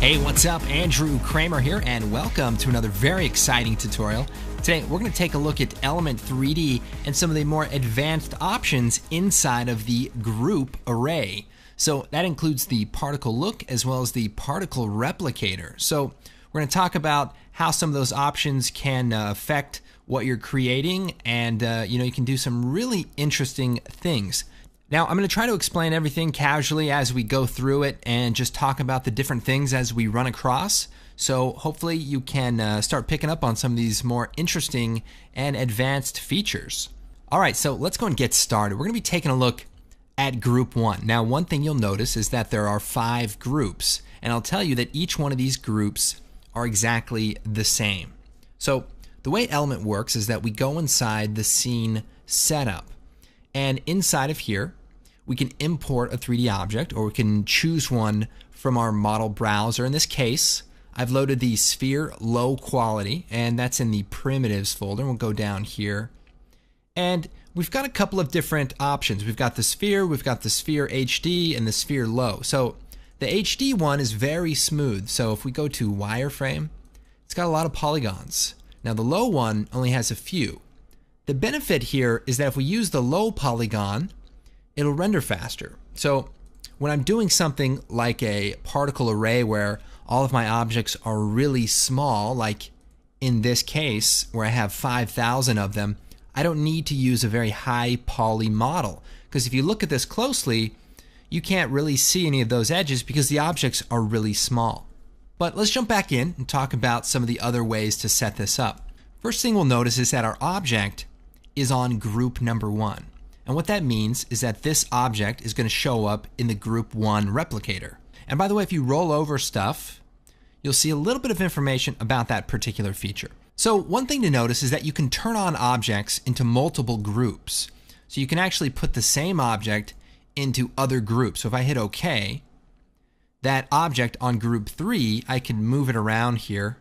Hey, what's up? Andrew Kramer here, and welcome to another very exciting tutorial. Today, we're going to take a look at Element 3D and some of the more advanced options inside of the group array. So that includes the particle look as well as the particle replicator. So we're going to talk about how some of those options can affect what you're creating, and you can do some really interesting things. Now, I'm going to try to explain everything casually as we go through it and just talk about the different things as we run across. So hopefully you can start picking up on some of these more interesting and advanced features. All right, so let's go and get started. We're going to be taking a look at Group 1. Now, one thing you'll notice is that there are 5 groups, and I'll tell you that each one of these groups are exactly the same. So the way Element works is that we go inside the scene setup. And inside of here, we can import a 3D object, or we can choose one from our model browser. In this case, I've loaded the sphere low quality, and that's in the primitives folder. We'll go down here. And we've got a couple of different options. We've got the sphere HD, and the sphere low. So the HD one is very smooth. So if we go to wireframe, it's got a lot of polygons. Now the low one only has a few. The benefit here is that if we use the low polygon, it'll render faster. So when I'm doing something like a particle array where all of my objects are really small, like in this case where I have 5,000 of them, I don't need to use a very high poly model. Because if you look at this closely, you can't really see any of those edges because the objects are really small. But let's jump back in and talk about some of the other ways to set this up. First thing we'll notice is that our object is on group number 1. And what that means is that this object is going to show up in the group 1 replicator. And by the way, if you roll over stuff, you'll see a little bit of information about that particular feature. So one thing to notice is that you can turn on objects into multiple groups. So you can actually put the same object into other groups. So if I hit OK, that object on group 3, I can move it around here,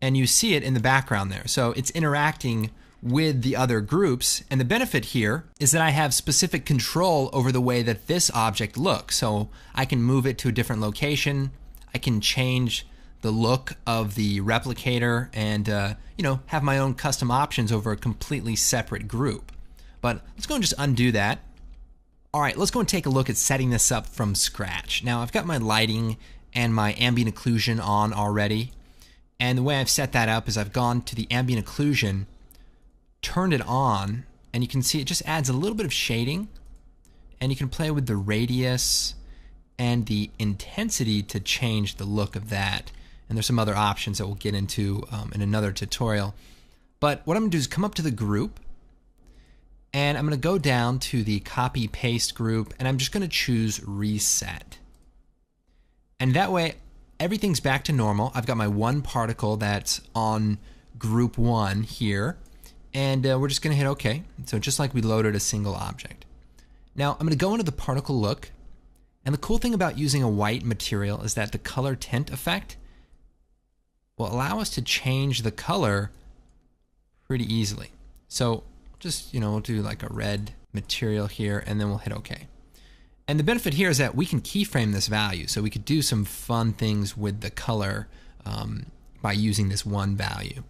and you see it in the background there. So it's interacting with the other groups, and the benefit here is that I have specific control over the way that this object looks. So I can move it to a different location, I can change the look of the replicator, and have my own custom options over a completely separate group. But let's go and just undo that. All right, let's go and take a look at setting this up from scratch. Now I've got my lighting and my ambient occlusion on already, and the way I've set that up is I've gone to the ambient occlusion, turned it on, and you can see it just adds a little bit of shading, and you can play with the radius and the intensity to change the look of that. And there's some other options that we'll get into in another tutorial. But what I'm going to do is come up to the group, and I'm going to go down to the copy paste group, and I'm just going to choose reset. And that way everything's back to normal. I've got my one particle that's on group 1 here. And we're just going to hit OK. So just like we loaded a single object. Now I'm going to go into the particle look. And the cool thing about using a white material is that the color tint effect will allow us to change the color pretty easily. So just, we'll do like a red material here, and then we'll hit OK. And the benefit here is that we can keyframe this value. So we could do some fun things with the color by using this one value.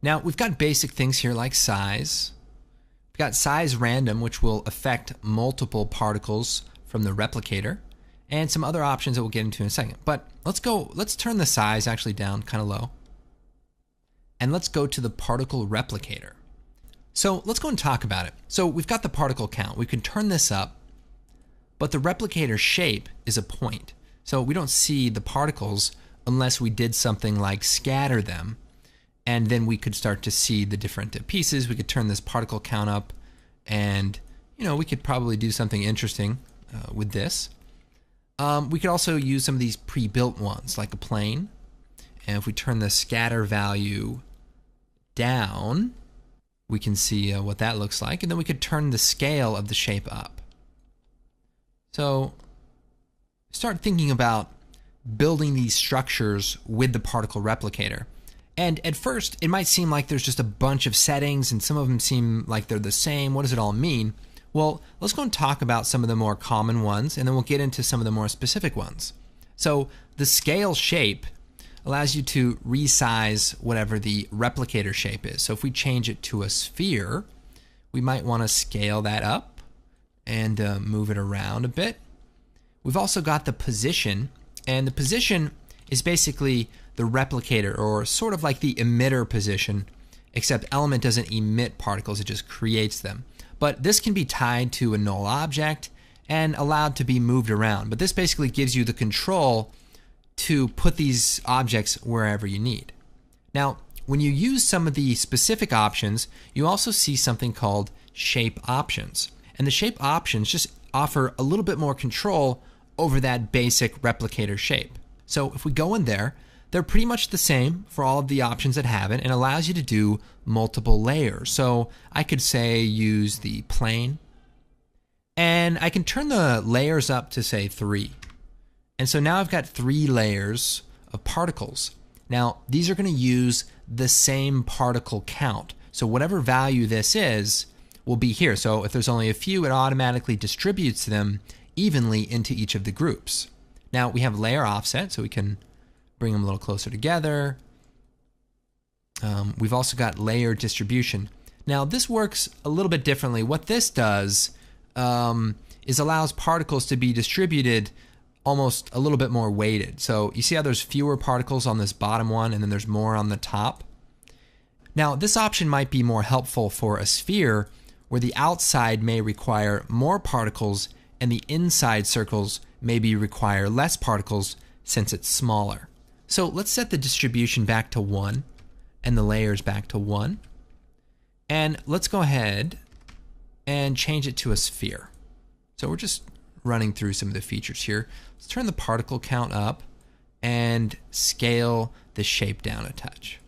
Now, we've got basic things here like size. We've got size random, which will affect multiple particles from the replicator, and some other options that we'll get into in a second. But let's turn the size actually down kind of low. And let's go to the particle replicator. So let's go and talk about it. So we've got the particle count. We can turn this up, but the replicator shape is a point. So we don't see the particles unless we did something like scatter them. And then we could start to see the different pieces. We could turn this particle count up, and we could probably do something interesting with this. We could also use some of these pre-built ones, like a plane. And if we turn the scatter value down, we can see what that looks like. And then we could turn the scale of the shape up. So start thinking about building these structures with the particle replicator. And at first, it might seem like there's just a bunch of settings, and some of them seem like they're the same. What does it all mean? Well, let's go and talk about some of the more common ones, and then we'll get into some of the more specific ones. So the scale shape allows you to resize whatever the replicator shape is. So if we change it to a sphere, we might want to scale that up and move it around a bit. We've also got the position, and the position is basically the replicator, or sort of like the emitter position, except Element doesn't emit particles, it just creates them. But this can be tied to a null object and allowed to be moved around. But this basically gives you the control to put these objects wherever you need. Now, when you use some of the specific options, you also see something called shape options. And the shape options just offer a little bit more control over that basic replicator shape. So if we go in there, they're pretty much the same for all of the options that have it, and allows you to do multiple layers. So I could say use the plane, and I can turn the layers up to say 3. And so now I've got 3 layers of particles. Now these are going to use the same particle count. So whatever value this is will be here. So if there's only a few, it automatically distributes them evenly into each of the groups. Now we have layer offset, so we can bring them a little closer together. We've also got layer distribution. Now this works a little bit differently. What this does is allows particles to be distributed almost a little bit more weighted. So you see how there's fewer particles on this bottom one and then there's more on the top? Now this option might be more helpful for a sphere where the outside may require more particles and the inside circles maybe require less particles since it's smaller. So let's set the distribution back to 1 and the layers back to 1. And let's go ahead and change it to a sphere. So we're just running through some of the features here. Let's turn the particle count up and scale the shape down a touch.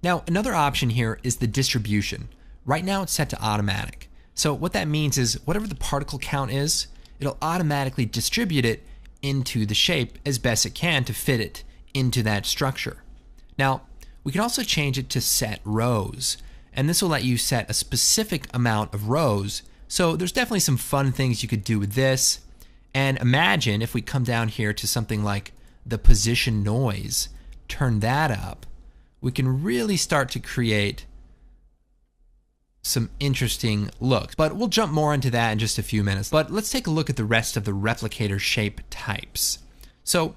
Now another option here is the distribution. Right now it's set to automatic. So what that means is whatever the particle count is, it'll automatically distribute it into the shape as best it can to fit it into that structure. Now we can also change it to set rows, and this will let you set a specific amount of rows. So there's definitely some fun things you could do with this. And imagine if we come down here to something like the position noise, turn that up, we can really start to create some interesting looks. But we'll jump more into that in just a few minutes. But let's take a look at the rest of the replicator shape types. So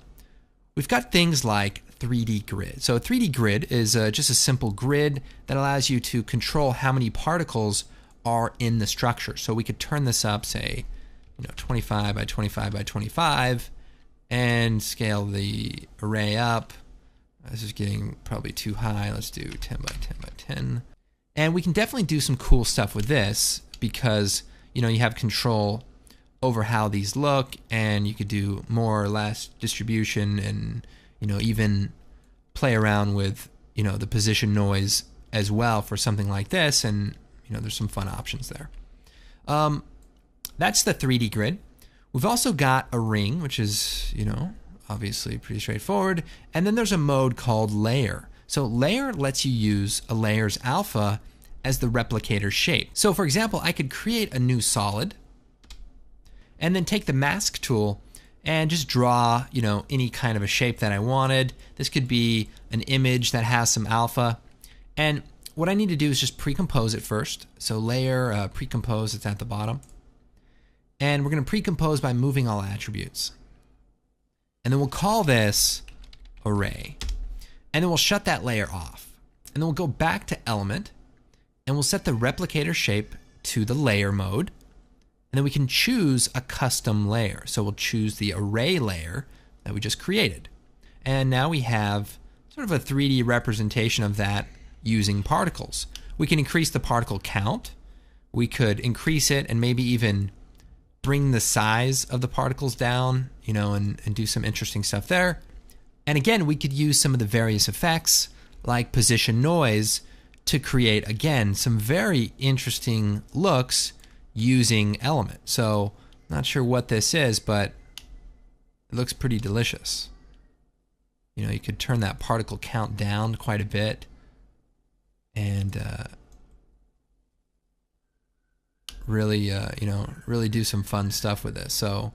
we've got things like 3D grid. So a 3D grid is just a simple grid that allows you to control how many particles are in the structure. So we could turn this up, say, 25 by 25 by 25, and scale the array up. This is getting probably too high. Let's do 10 by 10 by 10. And we can definitely do some cool stuff with this because, you have control over how these look, and you could do more or less distribution and, even play around with, the position noise as well for something like this. And, there's some fun options there. That's the 3D grid. We've also got a ring, which is, obviously pretty straightforward. And then there's a mode called layer. So layer lets you use a layer's alpha as the replicator shape. So for example, I could create a new solid and then take the mask tool and just draw, any kind of a shape that I wanted. This could be an image that has some alpha. And what I need to do is just pre-compose it first. So layer, pre-compose, it's at the bottom. And we're going to pre-compose by moving all attributes. And then we'll call this array. And then we'll shut that layer off. And then we'll go back to element, and we'll set the replicator shape to the layer mode. And then we can choose a custom layer. So we'll choose the array layer that we just created. And now we have sort of a 3D representation of that using particles. We can increase the particle count. We could increase it and maybe even bring the size of the particles down, and do some interesting stuff there. And again, we could use some of the various effects like position noise to create, again, some very interesting looks using element. So not sure what this is, but it looks pretty delicious. You could turn that particle count down quite a bit and really, really do some fun stuff with this. So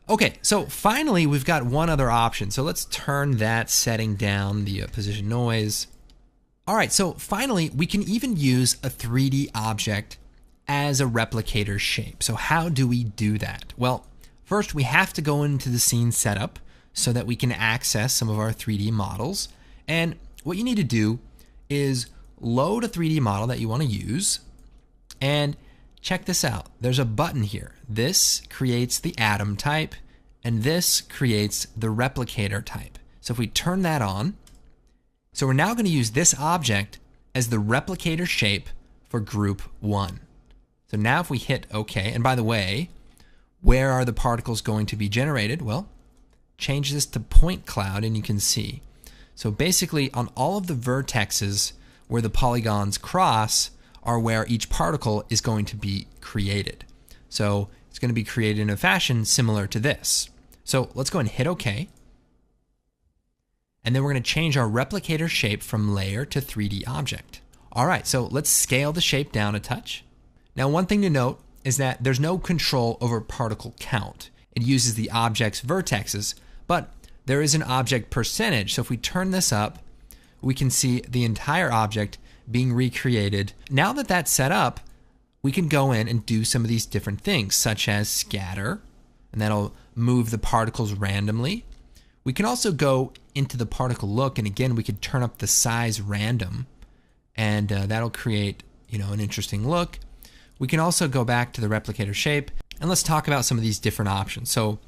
Okay, so finally we've got one other option. So let's turn that setting down, the position noise. All right, so finally we can even use a 3D object as a replicator shape. So how do we do that? Well, first we have to go into the scene setup so that we can access some of our 3D models. And what you need to do is load a 3D model that you want to use, and check this out. There's a button here. This creates the atom type, and this creates the replicator type. So if we turn that on, so we're now going to use this object as the replicator shape for group 1. So now if we hit OK, and by the way, where are the particles going to be generated? Well, change this to point cloud and you can see. So basically on all of the vertexes where the polygons cross are where each particle is going to be created. So it's going to be created in a fashion similar to this. So let's go and hit OK. And then we're going to change our replicator shape from layer to 3D object. All right, so let's scale the shape down a touch. Now, one thing to note is that there's no control over particle count. It uses the object's vertexes, but there is an object percentage. So if we turn this up, we can see the entire object being recreated. Now that that's set up, we can go in and do some of these different things, such as scatter, and that'll move the particles randomly. We can also go into the particle look, and again, we could turn up the size random, and that'll create, an interesting look. We can also go back to the replicator shape, and let's talk about some of these different options. So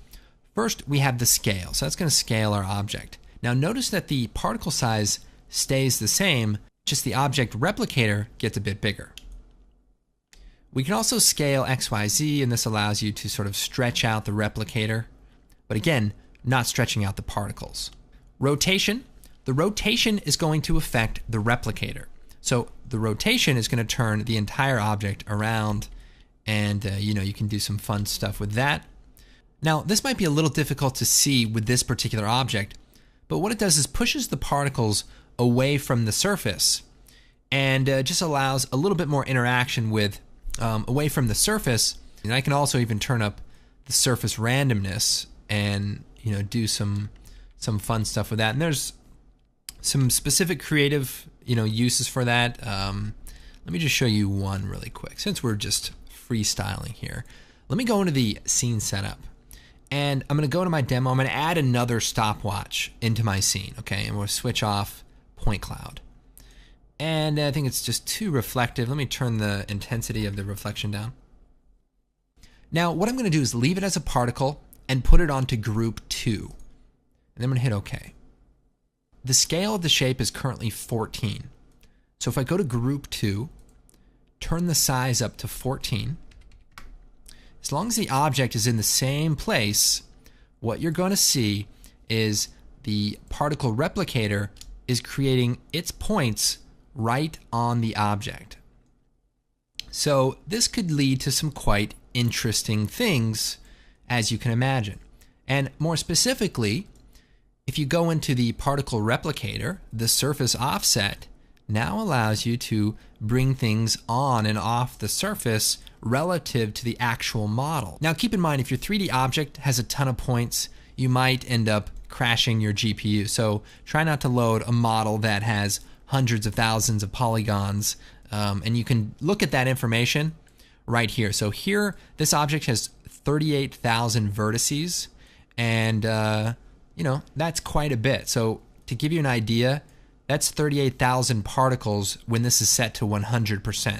first, we have the scale. So that's going to scale our object. Now notice that the particle size stays the same, just the object replicator gets a bit bigger. We can also scale XYZ, and this allows you to sort of stretch out the replicator, but again, not stretching out the particles. Rotation. The rotation is going to affect the replicator. So the rotation is going to turn the entire object around, and you can do some fun stuff with that. Now, this might be a little difficult to see with this particular object, but what it does is pushes the particles away from the surface, and just allows a little bit more interaction with away from the surface. And I can also even turn up the surface randomness and do some fun stuff with that. And there's some specific creative uses for that. Let me just show you one really quick since we're just freestyling here. Let me go into the scene setup, and I'm going to go to my demo. I'm going to add another stopwatch into my scene, okay? And we'll switch off point cloud. And I think it's just too reflective. Let me turn the intensity of the reflection down. Now, what I'm going to do is leave it as a particle and put it onto group 2. And then I'm going to hit OK. The scale of the shape is currently 14. So if I go to group 2, turn the size up to 14, as long as the object is in the same place, what you're going to see is the particle replicator is creating its points right on the object. So this could lead to some quite interesting things, as you can imagine. And more specifically, if you go into the particle replicator, the surface offset now allows you to bring things on and off the surface relative to the actual model. Now keep in mind, if your 3D object has a ton of points, you might end up crashing your GPU. So try not to load a model that has hundreds of thousands of polygons, and you can look at that information right here. So here, this object has 38,000 vertices, and that's quite a bit. So to give you an idea, that's 38,000 particles when this is set to 100%.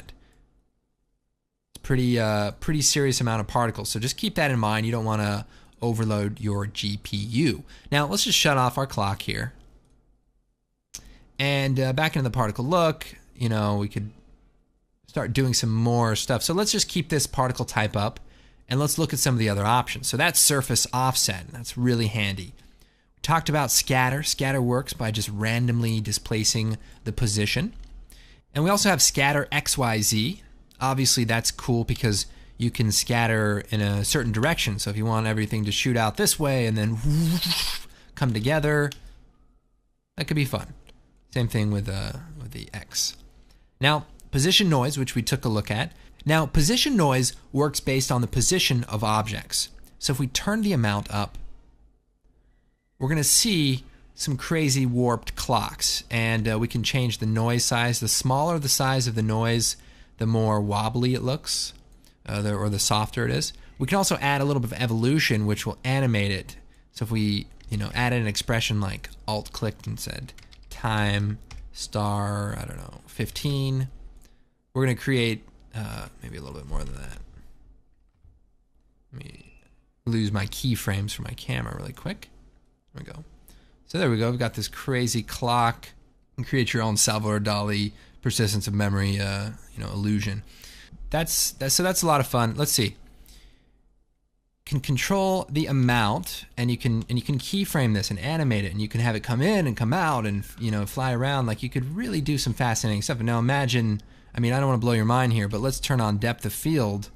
It's pretty serious amount of particles. So just keep that in mind. You don't want to overload your GPU. Now let's just shut off our clock here. And back into the particle look, we could start doing some more stuff. So let's just keep this particle type up, and let's look at some of the other options. So that's surface offset. That's really handy. We talked about scatter. Scatter works by just randomly displacing the position. And we also have scatter XYZ. Obviously, that's cool because you can scatter in a certain direction. So if you want everything to shoot out this way and then come together, that could be fun. Same thing with the X. Now, position noise, which we took a look at. Now, position noise works based on the position of objects. So if we turn the amount up, we're going to see some crazy warped clocks, and we can change the noise size. The smaller the size of the noise, the more wobbly it looks, or the softer it is. We can also add a little bit of evolution, which will animate it. So if we, added an expression like alt-clicked and said time star, 15, we're going to create maybe a little bit more than that. Let me lose my keyframes for my camera really quick. There we go. So there we go. We've got this crazy clock. You can create your own Salvador Dali persistence of memory, illusion. That's a lot of fun. Let's see. Can control the amount, and you can keyframe this and animate it, and you can have it come in and come out and fly around. Like, you could really do some fascinating stuff. And now imagine, I don't want to blow your mind here, but let's turn on depth of field,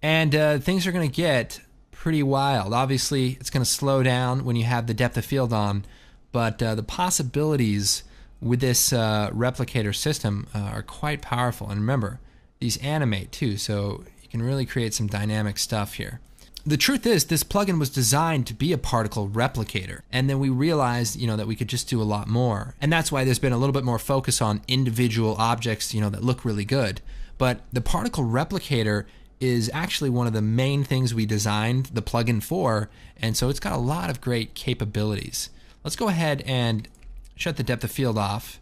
and things are going to get pretty wild. Obviously, it's going to slow down when you have the depth of field on, but the possibilities with this replicator system are quite powerful. And remember, these animate too, so you can really create some dynamic stuff here. The truth is, this plugin was designed to be a particle replicator, and then we realized, that we could just do a lot more. And that's why there's been a little bit more focus on individual objects, that look really good. But the particle replicator is actually one of the main things we designed the plugin for, and so it's got a lot of great capabilities. Let's go ahead and shut the depth of field off.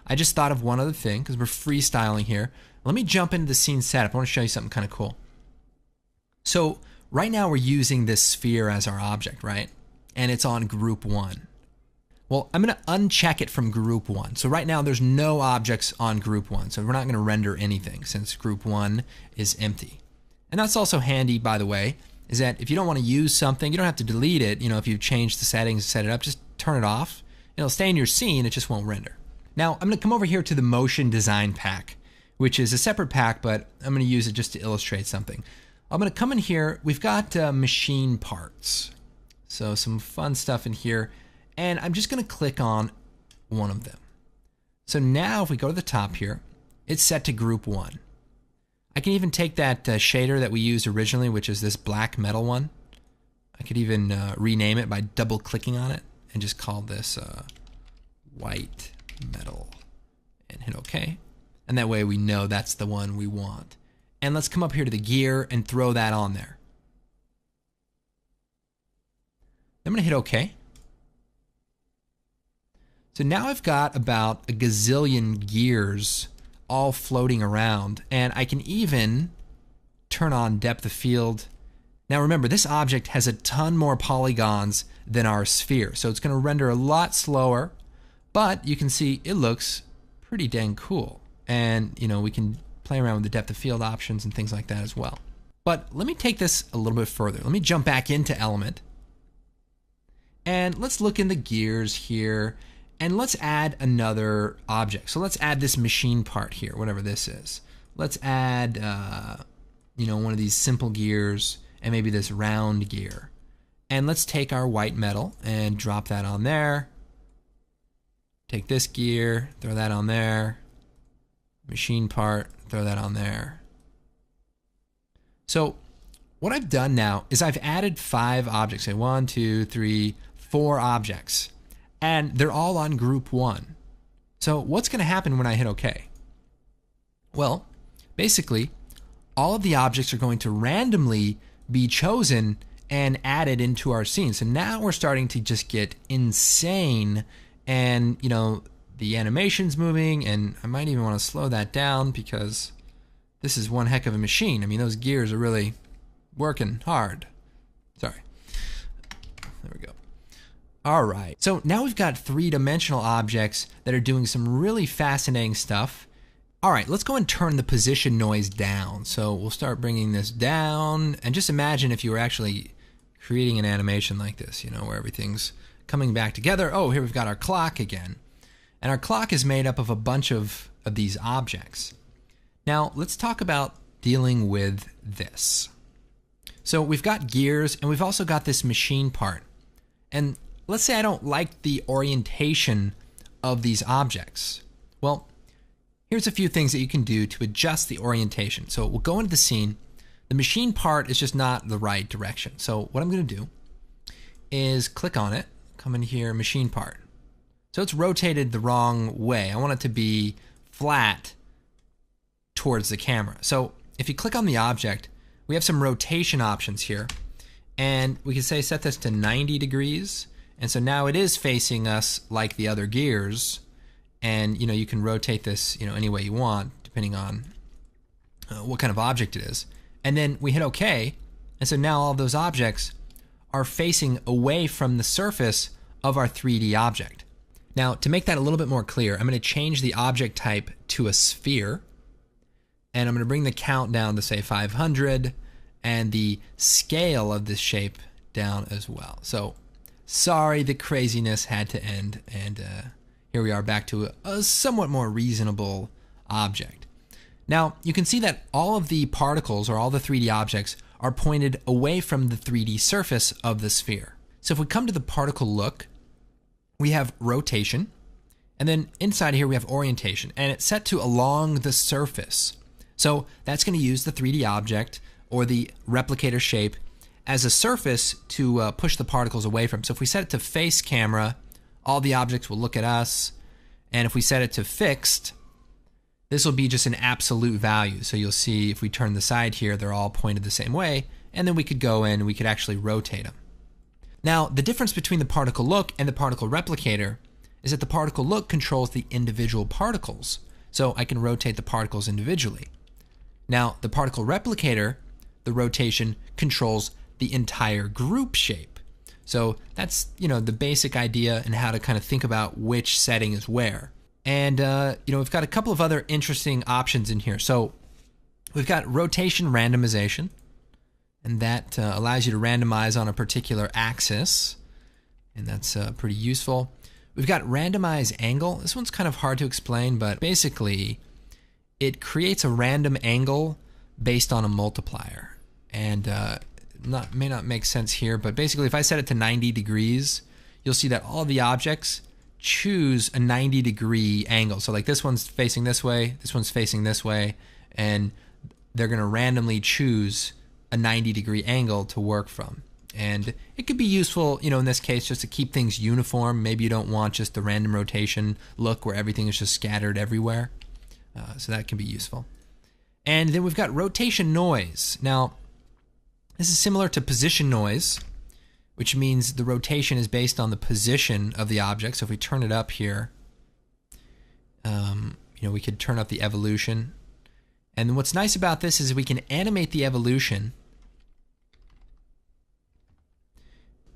I just thought of one other thing, because we're freestyling here. Let me jump into the scene setup. I want to show you something kind of cool. So right now we're using this sphere as our object, right? And it's on group 1. Well, I'm going to uncheck it from group 1. So right now there's no objects on group 1, so we're not going to render anything since group 1 is empty. And that's also handy, by the way, is that if you don't want to use something, you don't have to delete it. If you've changed the settings, set it up, just turn it off. It'll stay in your scene, it just won't render. Now, I'm going to come over here to the motion design pack, which is a separate pack, but I'm going to use it just to illustrate something. I'm going to come in here. We've got machine parts. So some fun stuff in here. And I'm just going to click on one of them. So now if we go to the top here, it's set to group 1. I can even take that shader that we used originally, which is this black metal one. I could even rename it by double clicking on it and just call this white metal and hit OK. And that way we know that's the one we want. And let's come up here to the gear and throw that on there. I'm going to hit OK. So now I've got about a gazillion gears all floating around, and I can even turn on depth of field. Now remember, this object has a ton more polygons than our sphere, so it's going to render a lot slower, but you can see it looks pretty dang cool. And we can play around with the depth of field options and things like that as well. But let me take this a little bit further. Let me jump back into Element, and let's look in the gears here. And let's add another object. So let's add this machine part here, whatever this is. Let's add, one of these simple gears and maybe this round gear. And let's take our white metal and drop that on there. Take this gear, throw that on there. Machine part, throw that on there. So what I've done now is I've added 5 objects. Say 1, 2, 3, 4 objects. And they're all on group 1. So what's going to happen when I hit OK? Well, basically, all of the objects are going to randomly be chosen and added into our scene. So now we're starting to just get insane, and the animation's moving, and I might even want to slow that down because this is one heck of a machine. Those gears are really working hard. Sorry. There we go. All right, so now we've got 3-dimensional objects that are doing some really fascinating stuff. All right, let's go and turn the position noise down. So we'll start bringing this down, and just imagine if you were actually creating an animation like this, where everything's coming back together. Oh, here we've got our clock again. And our clock is made up of a bunch of these objects. Now, let's talk about dealing with this. So we've got gears, and we've also got this machine part. And let's say I don't like the orientation of these objects. Well, here's a few things that you can do to adjust the orientation. So we'll go into the scene, The machine part is just not the right direction. So what I'm going to do is click on it, come in here, machine part. So it's rotated the wrong way. I want it to be flat towards the camera. So if you click on the object, we have some rotation options here. And we can say set this to 90 degrees. And so now it is facing us like the other gears. And you can rotate this any way you want, depending on what kind of object it is. And then we hit OK. And so now all of those objects are facing away from the surface of our 3D object. Now, to make that a little bit more clear, I'm going to change the object type to a sphere. And I'm going to bring the count down to say 500 and the scale of this shape down as well. So sorry, the craziness had to end. And here we are back to a somewhat more reasonable object. Now, you can see that all of the particles or all the 3D objects are pointed away from the 3D surface of the sphere. So if we come to the particle look, we have rotation, and then inside here we have orientation, and it's set to along the surface. So that's going to use the 3D object or the replicator shape as a surface to push the particles away from. So if we set it to face camera, all the objects will look at us, and if we set it to fixed, this will be just an absolute value. So you'll see if we turn the side here, they're all pointed the same way, and then we could go in and we could actually rotate them. Now, the difference between the particle look and the particle replicator is that the particle look controls the individual particles. So I can rotate the particles individually. Now, the particle replicator, the rotation controls the entire group shape. So that's, the basic idea and how to kind of think about which setting is where. And, we've got a couple of other interesting options in here. So we've got rotation randomization, and that allows you to randomize on a particular axis, and that's pretty useful. We've got randomize angle. This one's kind of hard to explain, but basically it creates a random angle based on a multiplier. And may not make sense here, but basically if I set it to 90 degrees, you'll see that all the objects choose a 90-degree angle. So like this one's facing this way, this one's facing this way, and they're going to randomly choose a 90-degree angle to work from. And it could be useful, in this case, just to keep things uniform. Maybe you don't want just the random rotation look where everything is just scattered everywhere. So that can be useful. And then we've got rotation noise. Now, this is similar to position noise, which means the rotation is based on the position of the object. So if we turn it up here, we could turn up the evolution. And what's nice about this is we can animate the evolution.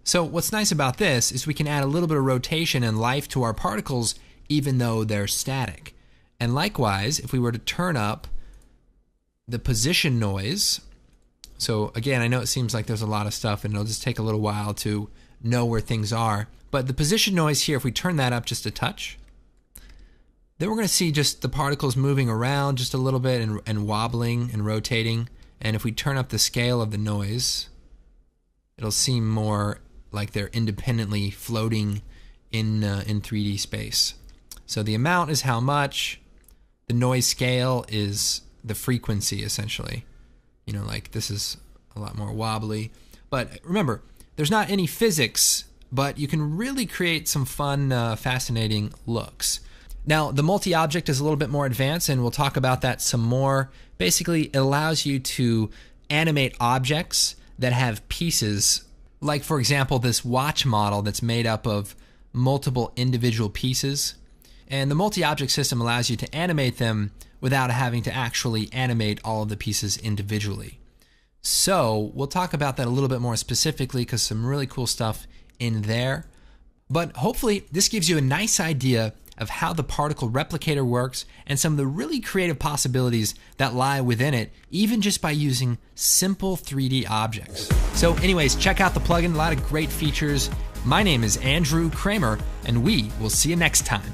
So what's nice about this is we can add a little bit of rotation and life to our particles even though they're static. And likewise, if we were to turn up the position noise, so again, I know it seems like there's a lot of stuff and it'll just take a little while to know where things are, but the position noise here, if we turn that up just a touch, then we're going to see just the particles moving around just a little bit and wobbling and rotating. And if we turn up the scale of the noise, it'll seem more like they're independently floating in 3D space. So the amount is how much, the noise scale is the frequency essentially. Like this is a lot more wobbly. But remember, there's not any physics, but you can really create some fun, fascinating looks. Now, the multi-object is a little bit more advanced, and we'll talk about that some more. Basically, it allows you to animate objects that have pieces, like, for example, this watch model that's made up of multiple individual pieces. And the multi-object system allows you to animate them without having to actually animate all of the pieces individually. So we'll talk about that a little bit more specifically because some really cool stuff in there. But hopefully this gives you a nice idea of how the particle replicator works and some of the really creative possibilities that lie within it, even just by using simple 3D objects. So anyways, check out the plugin, a lot of great features. My name is Andrew Kramer, and we will see you next time.